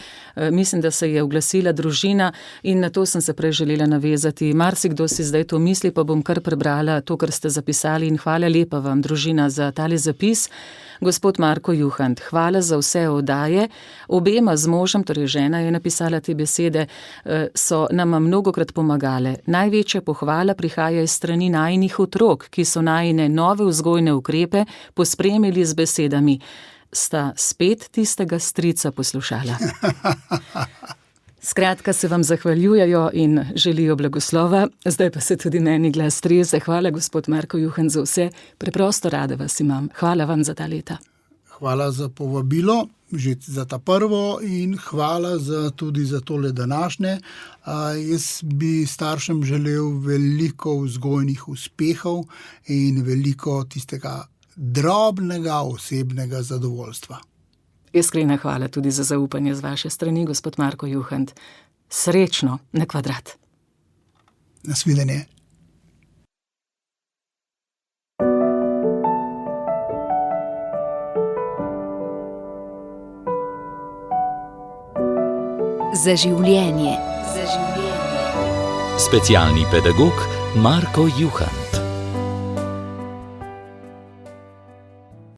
mislim, da se je oglasila družina in na to sem se prej želela navezati. Marsikdo si zdaj to misli, pa bom kar prebrala to, kar ste zapisali in hvala lepa vam, družina, za tale zapis. Gospod Marko Juhant, hvala za vse oddaje. Obema z možem, torej žena je napisala te besede, so nama mnogokrat pomagale. Največja pohvala prihaja iz strani najinih otrok, ki so najine nove vzgojne ukrepe pospremili z besedami. Sta spet tistega strica poslušala. Skratka, se vam zahvaljujejo in želijo blagoslova. Zdaj pa se tudi meni glas trese. Hvala, gospod Marko Juhant, za vse. Preprosto rada vas imam. Hvala vam za ta leta. Hvala za povabilo, že za ta prvo, in hvala tudi za tole današnje. Jaz bi staršem želel veliko vzgojnih uspehov in veliko tistega drobnega osebnega zadovoljstva. Iskrena hvala tudi za zaupanje z vaše strani, gospod Marko Juhant. Srečno na kvadrat. Nasvidenje. Za življenje. Specialni pedagog Marko Juhant.